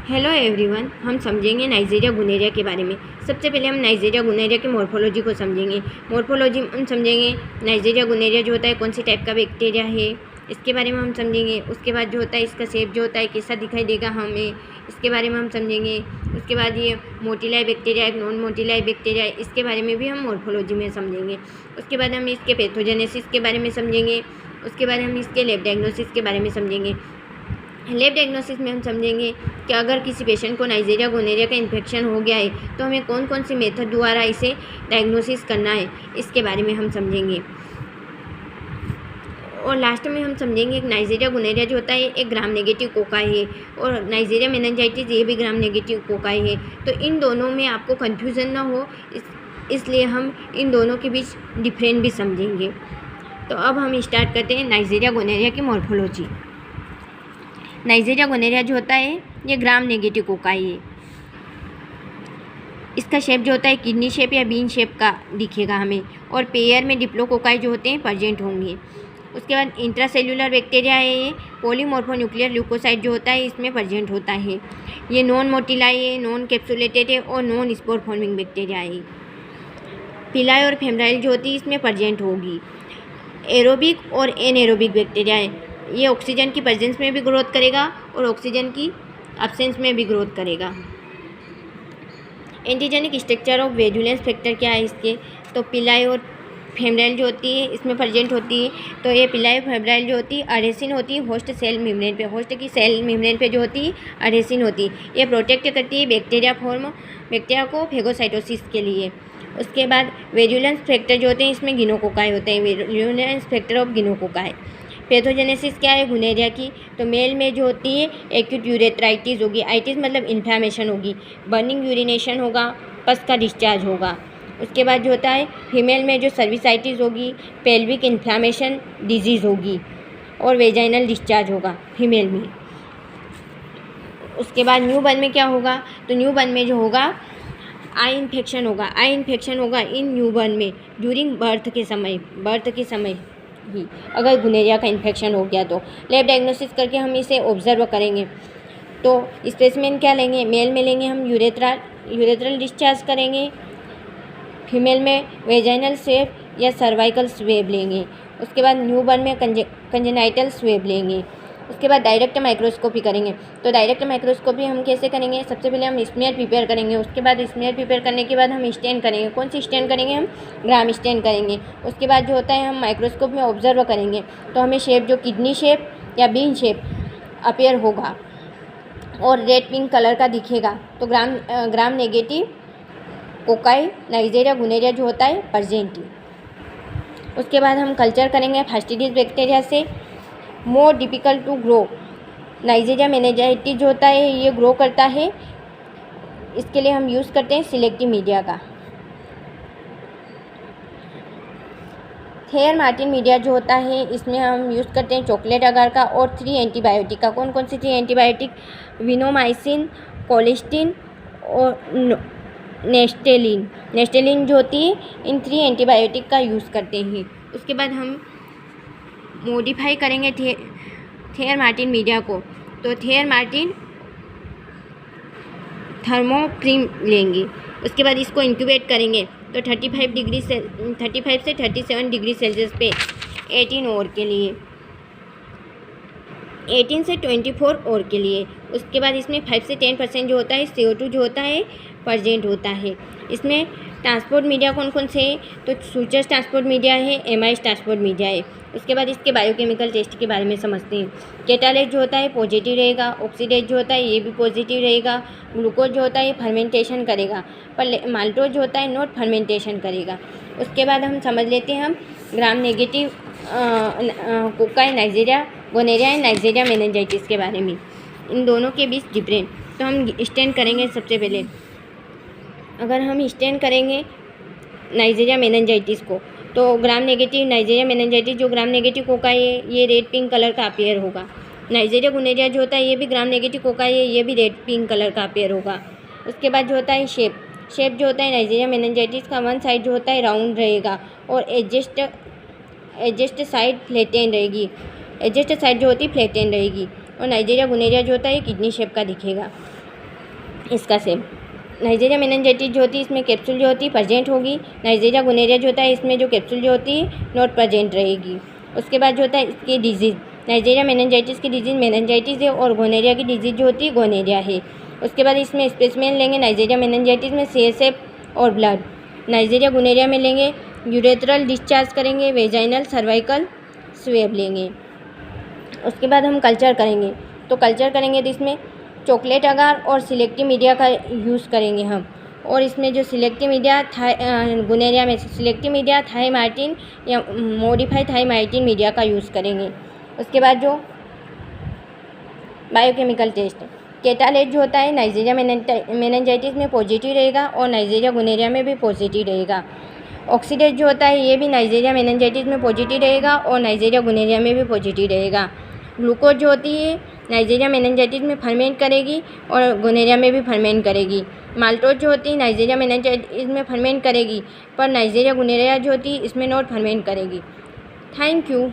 Hello everyone, हम समझेंगे Nigeria गुनेरिया के बारे में। सबसे पहले हम नाइजीरिया गुनेरिया की मॉर्फोलॉजी को समझेंगे। मॉर्फोलॉजी हम समझेंगे नाइजीरिया गुनेरिया जो होता है कौन सी टाइप का बैक्टीरिया है, इसके बारे में हम समझेंगे। उसके बाद जो होता है इसका शेप जो होता है कैसा दिखाई देगा हमें, इसके बारे में हम समझेंगे। उसके बाद ये मोटिलाई बैक्टीरिया एक नॉन मोटिलाई बैक्टीरिया है, इसके बारे में भी हम मॉर्फोलॉजी में समझेंगे। उसके बाद हम इसके पैथोजेनेसिस के बारे में समझेंगे। उसके बाद हम इसके लैब डायग्नोसिस के बारे में समझेंगे। लैब डायग्नोसिस में हम समझेंगे कि अगर किसी पेशेंट को नाइजीरिया गोनेरिया का इन्फेक्शन हो गया है तो हमें कौन कौन सी मेथड द्वारा इसे डायग्नोसिस करना है, इसके बारे में हम समझेंगे। और लास्ट में हम समझेंगे कि नाइजीरिया गोनेरिया जो होता है एक ग्राम नेगेटिव कोकाई है और नाइजीरिया मेनिंजाइटिस ये भी ग्राम नेगेटिव कोकाई है। तो इन दोनों में आपको कन्फ्यूज़न ना हो, इसलिए हम इन दोनों के बीच डिफरेंट भी समझेंगे। तो अब हम स्टार्ट करते हैं नाइजीरिया गोनेरिया की मॉर्फोलॉजी। नाइजीरिया गोनेरिया जो होता है ये ग्राम नेगेटिव कोकाई है। इसका शेप जो होता है किडनी शेप या बीन शेप का दिखेगा हमें, और पेयर में डिप्लोकोकाई जो होते हैं प्रेजेंट होंगे। उसके बाद इंट्रासेल्यूलर बैक्टीरिया है, ये पॉलीमॉर्फोन्यूक्लियर ल्यूकोसाइट जो होता है इसमें प्रेजेंट होता है। ये नॉन मोटिलाई है, नॉन कैप्सुलेटेड है और नॉन स्पोर फॉर्मिंग बैक्टीरिया है। पिलाई और फेमराइल जो होती है इसमें प्रेजेंट होगी। एरोबिक और एनएरोबिक बैक्टीरिया है, ये ऑक्सीजन की प्रेजेंस में भी ग्रोथ करेगा और ऑक्सीजन की एब्सेंस में भी ग्रोथ करेगा। एंटीजेनिक स्ट्रक्चर ऑफ वेजुलेंस फैक्टर क्या है इसके, तो पिलाई और फेमराइल जो होती है इसमें प्रेजेंट होती है। तो ये पिलाई फेमराइल जो होती है अडेसिन होती है होस्ट सेल मेम्ब्रेन पे, होस्ट की सेल मेम्ब्रेन पे जो होती है अडेसिन होती है। ये प्रोटेक्ट करती है बैक्टीरिया को फेगोसाइटोसिस के लिए। उसके बाद वेजुलेंस फैक्टर जो होते हैं इसमें गिनोकोकाई होते हैं, वेजुलेंस फैक्टर ऑफ गिनोकोकाई। पैथोजेनेसिस क्या है गुनेरिया की, तो मेल में जो होती है एक्यूट यूरेथ्राइटिस होगी, आइटिस मतलब इन्फ्लामेशन होगी, बर्निंग यूरिनेशन होगा, पस का डिस्चार्ज होगा। उसके बाद जो होता है फीमेल में जो सर्विसाइटिस होगी, पेल्विक इन्फ्लामेशन डिजीज़ होगी और वेजाइनल डिस्चार्ज होगा फीमेल में। उसके बाद न्यू बर्न में क्या होगा, तो न्यू बर्न में जो होगा आई इन्फेक्शन होगा इन न्यू बर्न में ड्यूरिंग बर्थ के समय ही अगर गुनेरिया का इन्फेक्शन हो गया तो। लैब डायग्नोसिस करके हम इसे ऑब्जर्व करेंगे। तो स्पेसिमेन क्या लेंगे, मेल में लेंगे हम यूरेथ्रल डिस्चार्ज करेंगे, फीमेल में वेजाइनल स्वेब या सर्वाइकल स्वेब लेंगे। उसके बाद न्यू बर्न में कंजेनाइटल स्वेब लेंगे। उसके बाद डायरेक्ट माइक्रोस्कोपी करेंगे। तो डायरेक्ट माइक्रोस्कोपी हम कैसे करेंगे, सबसे पहले हम स्मीयर प्रिपेयर करेंगे। उसके बाद स्मीयर प्रिपेयर करने के बाद हम स्टेन करेंगे। कौन सी स्टेन करेंगे, हम ग्राम स्टेन करेंगे। उसके बाद जो होता है हम माइक्रोस्कोप में ऑब्जर्व करेंगे तो हमें शेप जो किडनी शेप या बीन शेप अपीयर होगा और रेड पिंक कलर का दिखेगा, तो ग्राम नेगेटिव कोकाई नाइजीरिया गुनेरिया जो होता है प्रेजेंट। उसके बाद हम कल्चर करेंगे फास्टिडिस बैक्टीरिया से। More difficult to grow, Neisseria meningitis जो होता है ये ग्रो करता है, इसके लिए हम यूज़ करते हैं सिलेक्टिव मीडिया का। थेयर मार्टिन मीडिया जो होता है इसमें हम यूज़ करते हैं चॉकलेट अगार का और 3 एंटीबायोटिक का। कौन कौन सी 3 एंटीबायोटिक, विनोमाइसिन, कोलिस्टिन और नेस्टेलिन जो होती है, इन 3 एंटीबायोटिक का यूज़ करते हैं। उसके बाद हम मॉडिफाई करेंगे थेयर मार्टिन मीडिया को, तो थेयर मार्टिन थर्मोक्रीम लेंगे। उसके बाद इसको इंक्यूबेट करेंगे तो 35 से 37 डिग्री सेल्सियस पे 18 आवर के लिए, 18 से 24 आवर के लिए। उसके बाद इसमें 5 से 10% जो होता है CO2 जो होता है प्रेजेंट होता है। इसमें ट्रांसपोर्ट मीडिया कौन कौन से है, तो सूचर्स ट्रांसपोर्ट मीडिया है, एमाइस ट्रांसपोर्ट मीडिया है। उसके बाद इसके बायोकेमिकल टेस्ट के बारे में समझते हैं। कैटालेज जो होता है पॉजिटिव रहेगा, ऑक्सीडेज जो होता है ये भी पॉजिटिव रहेगा, ग्लूकोज जो होता है फर्मेंटेशन करेगा, पर माल्टोज जो होता है नॉट फर्मेंटेशन करेगा। उसके बाद हम समझ लेते हैं हम gram negative cocci Neisseria gonorrhoea and Neisseria meningitis के बारे में, इन दोनों के बीच डिफरेंट। तो हम स्टेन करेंगे सबसे पहले। अगर हम स्टेन करेंगे नाइजीरिया मेनिंजाइटिस को, तो ग्राम नेगेटिव नाइजीरिया मेनिंजाइटिस जो ग्राम नेगेटिव कोकाई है ये रेड पिंक कलर का अपीयर होगा। नाइजीरिया गुनेरिया जो होता है ये भी ग्राम नेगेटिव कोकाई है, ये भी रेड पिंक कलर का अपीयर होगा। उसके बाद जो होता है शेप जो होता है नाइजीरिया मेनिंजाइटिस का वन साइड जो होता है राउंड रहेगा और एडजस्ट साइड फ्लैटेन रहेगी, एडजस्ट साइड जो होती है फ्लैटेन रहेगी। और नाइजीरिया गुनेरिया जो होता है किडनी शेप का दिखेगा। इसका सेम। नाइजीरिया मेनिनजाइटिस जो होती है इसमें कैप्सूल जो होती है प्रेजेंट होगी। नाइजीरिया गोनेरिया जो होता है इसमें जो कैप्सूल जो होती है नॉट प्रेजेंट रहेगी। उसके बाद जो होता है इसकी डिजीज़, नाइजीरिया मेनिनजाइटिस की डिजीज़ मेनिनजाइटिस है और गोनेरिया की डिजीज़ जो होती है गोनेरिया है। उसके बाद इसमें स्पेसिमेन लेंगे नाइजीरिया मेनिनजाइटिस में CSF और ब्लड। नाइजीरिया गोनेरिया में लेंगे यूरेथ्रल डिस्चार्ज करेंगे, वेजाइनल सर्वाइकल स्वेब लेंगे। उसके बाद हम कल्चर करेंगे, तो कल्चर करेंगे तो इसमें चॉकलेट अगार और सिलेक्टिव मीडिया का यूज़ करेंगे हम। और इसमें जो सिलेक्टिव मीडिया गोनेरिया में सिलेक्टिव मीडिया थाइमाइटिन या मॉडिफाइड थाइमाइटिन मीडिया का यूज़ करेंगे। उसके बाद जो बायोकेमिकल टेस्ट, कैटालेट जो होता है नाइजीरिया मेनिनजाइटिस में पॉजिटिव रहेगा और नाइजीरिया गोनेरिया में भी पॉजिटिव रहेगा। ऑक्सीडेज जो होता है ये भी नाइजीरिया मेनिनजाइटिस में पॉजिटिव रहेगा और नाइजीरिया गोनेरिया में भी पॉजिटिव रहेगा। ग्लूकोज जो होती है नाइजीरिया मेनिनजाइटिस में फर्मेंट करेगी और गोनेरिया में भी फर्मेंट करेगी। माल्टोज जो होती है नाइजीरिया मेनिनजाइटिस में फर्मेंट करेगी पर नाइजीरिया गोनेरिया जो होती है इसमें नॉट फर्मेंट करेगी। Thank you.